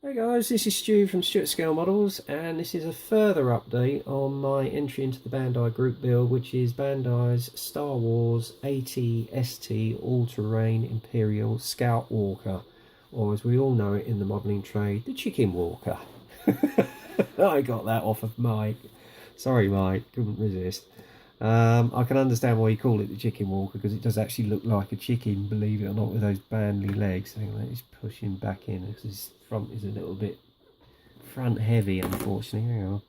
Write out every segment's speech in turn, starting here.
Hey guys, this is Stu from Stuart Scale Models, and this is a further update on my entry into the Bandai group build, which is Bandai's Star Wars AT-ST All-Terrain Imperial Scout Walker, or as we all know it in the modelling trade, the Chicken Walker. I got that off of Mike. Sorry Mike, couldn't resist. I can understand why you call it the Chicken Walker, because it does actually look like a chicken, believe it or not, with those bandly legs. Hang on, let's push him back in because his front is a little bit front heavy, unfortunately. Hang on.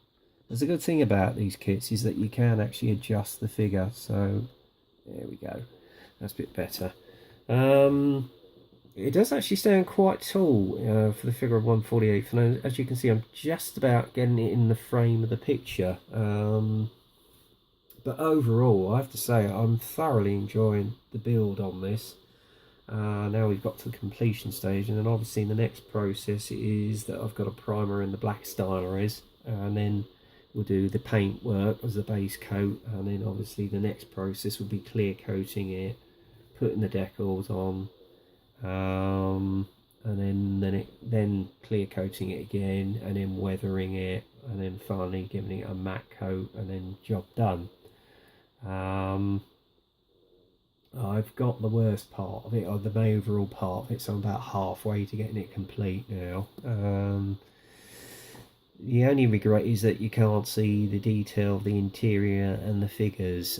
There's a good thing about these kits is that you can actually adjust the figure, so there we go. That's a bit better. It does actually stand quite tall for the figure of 1/48, and as you can see, I'm just about getting it in the frame of the picture. But overall, I have to say, I'm thoroughly enjoying the build on this. Now we've got to the completion stage, and then obviously the next process is that I've got a primer in the black styler, and then we'll do the paint work as the base coat, and then obviously the next process will be clear coating it, putting the decals on, and then clear coating it again, and then weathering it, and then finally giving it a matte coat, and then job done. I've got the worst part of it, or the overall part of it, so I'm about halfway to getting it complete now. The only regret is that you can't see the detail of the interior and the figures,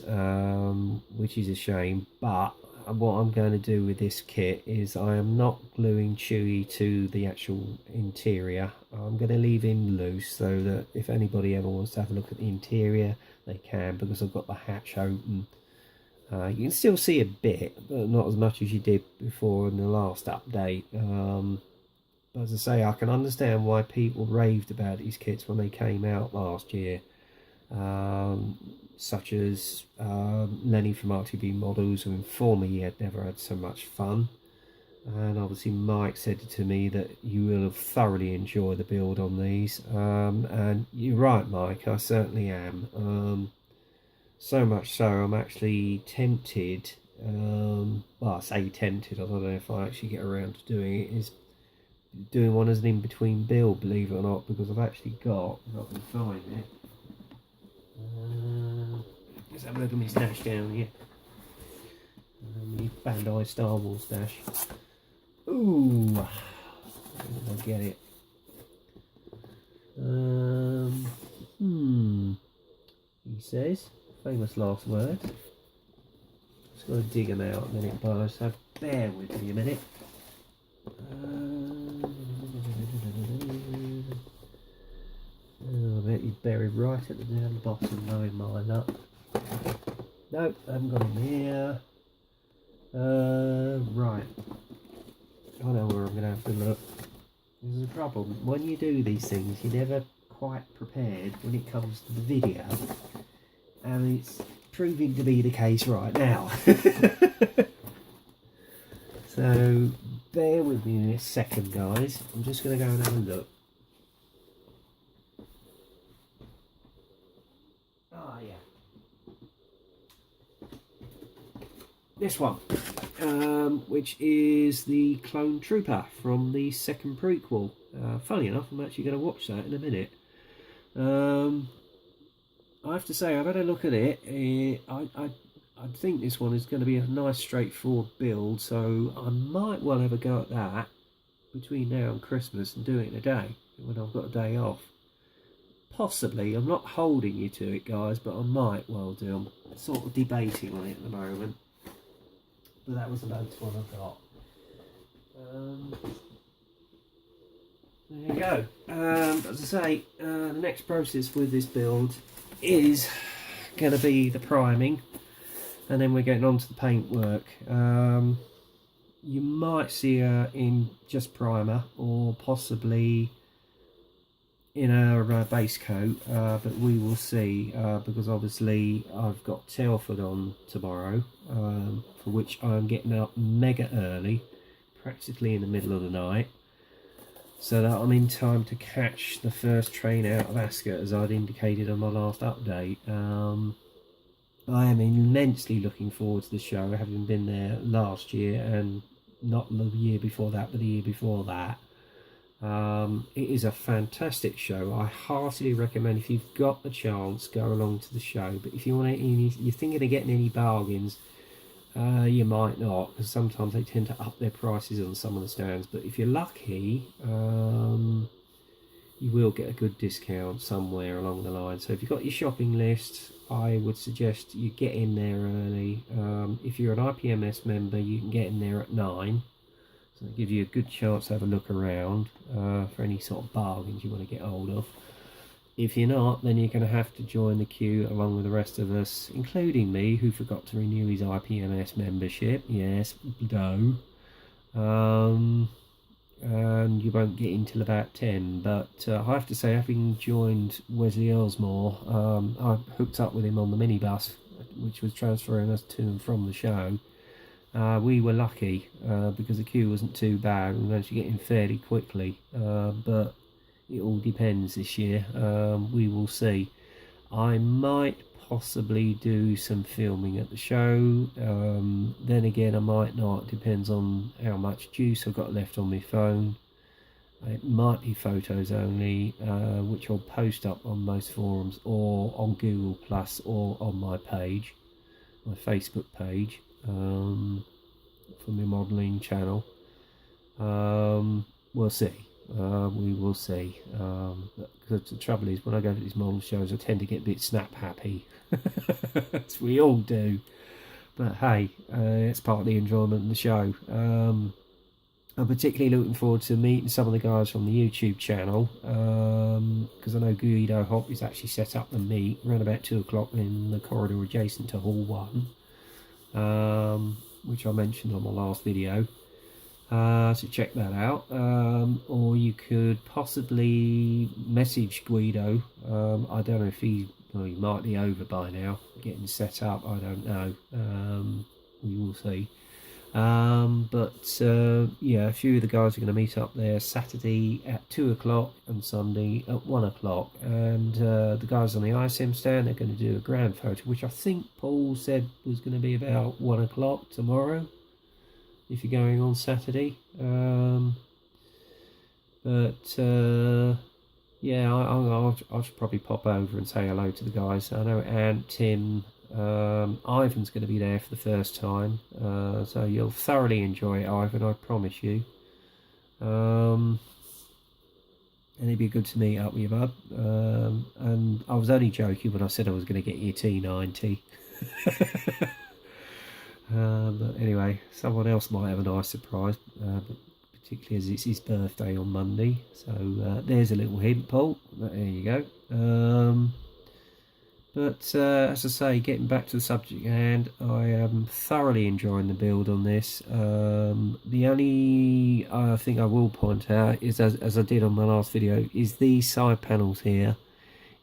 which is a shame. But what I'm going to do with this kit is I am not gluing Chewie to the actual interior. I'm going to leave him loose so that if anybody ever wants to have a look at the interior, they can, because I've got the hatch open. You can still see a bit, but not as much as you did before in the last update. But as I say, I can understand why people raved about these kits when they came out last year. Such as Lenny from RTB Models, who informed me he had never had so much fun. And obviously Mike said to me that you will have thoroughly enjoyed the build on these. And you're right, Mike, I certainly am. So much so, I'm actually tempted, well, I say tempted, I don't know if I actually get around to doing it, is doing one as an in-between build, believe it or not, because I've actually got, if I can find it, let's have a look at my stash down here, my Bandai Star Wars stash. Ooh, where did I get it? He says, famous last words. Just got to dig them out a minute, guys, so bear with me a minute. I bet he's buried right at the down bottom, knowing my luck. Nope, I haven't got him here. Right. I know where I'm going to have to look. This is a problem. When you do these things, you're never quite prepared when it comes to the video. And it's proving to be the case right now. So bear with me in a second, guys. I'm just going to go and have a look. Oh yeah, this one, which is the Clone Trooper from the second prequel. Funny enough, I'm actually going to watch that in a minute. I have to say, I've had a look at it. I think this one is going to be a nice straightforward build, so I might well have a go at that between now and Christmas and do it in a day when I've got a day off. Possibly, I'm not holding you to it, guys, but I might well do. I'm sort of debating on it at the moment, but that was the latest one I've got. There you go. As I say, the next process with this build is going to be the priming, and then we're getting on to the paint work. You might see her in just primer, or possibly in her base coat, but we will see, because obviously I've got Telford on tomorrow, for which I'm getting up mega early, practically in the middle of the night, so that I'm in time to catch the first train out of Ascot, as I'd indicated on my last update. I am immensely looking forward to the show, having been there last year, and not the year before that, but the year before that. It is a fantastic show. I heartily recommend, if you've got the chance, go along to the show. But if you want you're thinking of getting any bargains, you might not, because sometimes they tend to up their prices on some of the stands. But if you're lucky, you will get a good discount somewhere along the line. So if you've got your shopping list, I would suggest you get in there early. If you're an IPMS member, you can get in there at 9. So it'll give you a good chance to have a look around for any sort of bargains you want to get hold of. If you're not, then you're going to have to join the queue along with the rest of us, including me, who forgot to renew his IPMS membership. Yes, Blow. And you won't get in till about 10. But I have to say, having joined Wesley Earlsmore, I hooked up with him on the minibus, which was transferring us to and from the show. We were lucky because the queue wasn't too bad. We managed to get in fairly quickly, but it all depends this year. We will see. I might possibly do some filming at the show. Then again, I might not. Depends on how much juice I've got left on my phone. It might be photos only, which I'll post up on most forums or on Google Plus or on my page, my Facebook page. For my modelling channel. We'll see. We will see. Because the trouble is, when I go to these model shows, I tend to get a bit snap happy. As we all do. But hey, it's part of the enjoyment of the show. I'm particularly looking forward to meeting some of the guys from the YouTube channel, because I know Guido Hop is actually set up the meet around about 2 o'clock in the corridor adjacent to Hall 1. Which I mentioned on my last video, so check that out. Or you could possibly message Guido. I don't know if he might be over by now, getting set up, I don't know. We will see. Yeah, a few of the guys are going to meet up there Saturday at 2 o'clock and Sunday at 1 o'clock. And the guys on the ISM stand, they're going to do a grand photo, which I think Paul said was going to be about 1 o'clock tomorrow, if you're going on Saturday. Yeah, I'll probably pop over and say hello to the guys. I know Ant, Tim, Ivan's going to be there for the first time, so you'll thoroughly enjoy it, Ivan, I promise you. And it'd be good to meet up with you, bud. And I was only joking when I said I was going to get you T90. But anyway, someone else might have a nice surprise, particularly as it's his birthday on Monday. So there's a little hint, Paul. There you go. But as I say, getting back to the subject at hand, I am thoroughly enjoying the build on this. The only thing I will point out is, as I did on my last video, is these side panels here.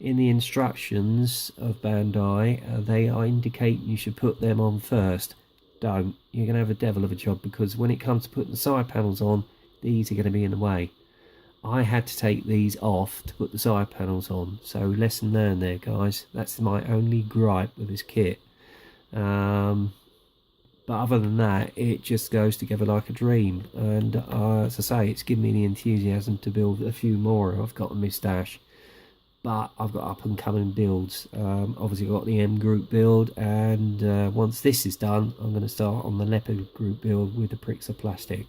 In the instructions of Bandai, they are indicating you should put them on first. Don't. You're going to have a devil of a job, because when it comes to putting the side panels on, these are going to be in the way. I had to take these off to put the side panels on, so lesson learned there, guys. That's my only gripe with this kit. But other than that, it just goes together like a dream. And as I say, it's given me the enthusiasm to build a few more I've got in my stash. But I've got up and coming builds. Obviously I've got the M group build, and once this is done, I'm going to start on the leopard group build with the pricks of plastic.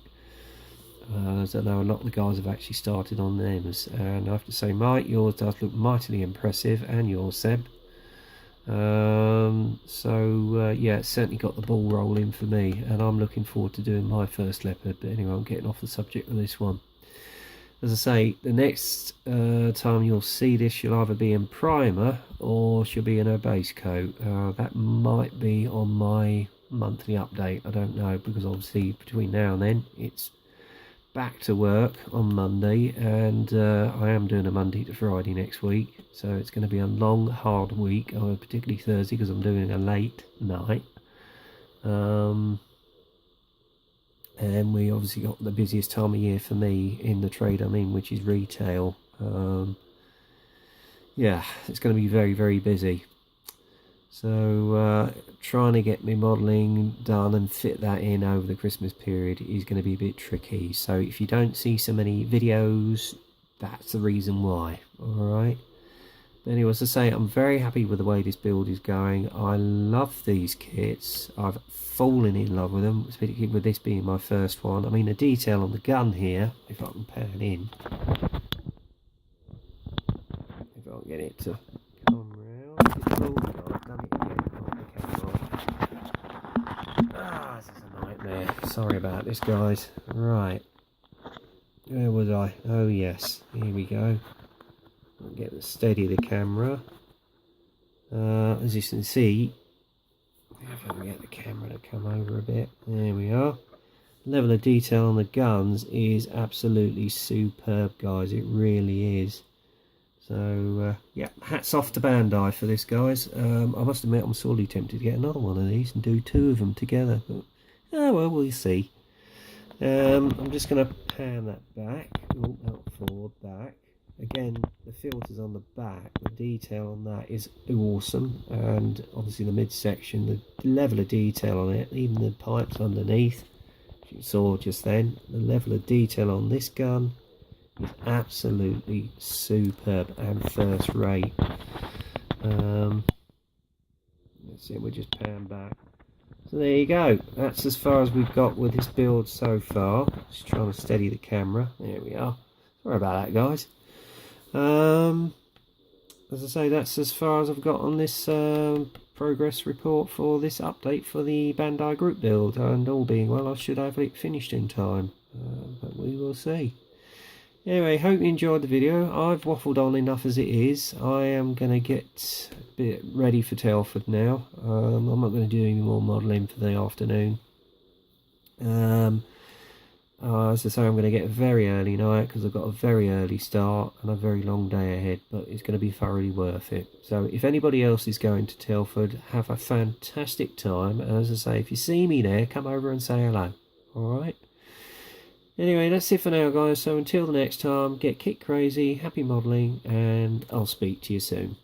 So I know a lot of the guys have actually started on them, and I have to say, Mike, yours does look mightily impressive, and yours, Seb. Yeah, it's certainly got the ball rolling for me, and I'm looking forward to doing my first leopard. But anyway, I'm getting off the subject of this one. As I say, the next time you'll see this, she'll either be in primer or she'll be in her base coat. That might be on my monthly update, I don't know, because obviously between now and then it's back to work on Monday, and I am doing a Monday to Friday next week, so it's going to be a long, hard week, particularly Thursday, because I'm doing a late night. And we obviously got the busiest time of year for me in the trade I'm in, which is retail. Yeah, it's going to be very, very busy. So trying to get my modelling done and fit that in over the Christmas period is going to be a bit tricky. So if you don't see so many videos, that's the reason why. Alright. But anyway, as I say, I'm very happy with the way this build is going. I love these kits. I've fallen in love with them, particularly with this being my first one. I mean, the detail on the gun here, if I can pan in. If I can get it to come round. Oh, I've done it again. Oh, the camera. Ah, this is a nightmare. Sorry about this, guys. Right. Where was I? Oh, yes. Here we go. I'll get steady the camera. As you can see, if I can get the camera to come over a bit. There we are. Level of detail on the guns is absolutely superb, guys. It really is. So yeah, hats off to Bandai for this, guys. I must admit I'm sorely tempted to get another one of these and do two of them together, but oh well, we'll see. I'm just going to pan that back. Oh, not forward, back. Again, the filters on the back, the detail on that is awesome, and obviously the midsection, the level of detail on it, even the pipes underneath, as you saw just then, the level of detail on this gun is absolutely superb and first rate. Let's see, we'll just pan back. So there you go, that's as far as we've got with this build so far. Just trying to steady the camera. There we are. Sorry about that, guys. As I say, that's as far as I've got on this progress report for this update for the Bandai group build, and all being well I should have it finished in time, but we will see. Anyway, hope you enjoyed the video. I've waffled on enough as it is. I am going to get a bit ready for Telford now. I'm not going to do any more modelling for the afternoon. As I say, I'm going to get a very early night because I've got a very early start and a very long day ahead, but it's going to be thoroughly worth it. So if anybody else is going to Telford, have a fantastic time. And as I say, if you see me there, come over and say hello. Alright? Anyway, that's it for now, guys. So until the next time, get kit crazy, happy modelling, and I'll speak to you soon.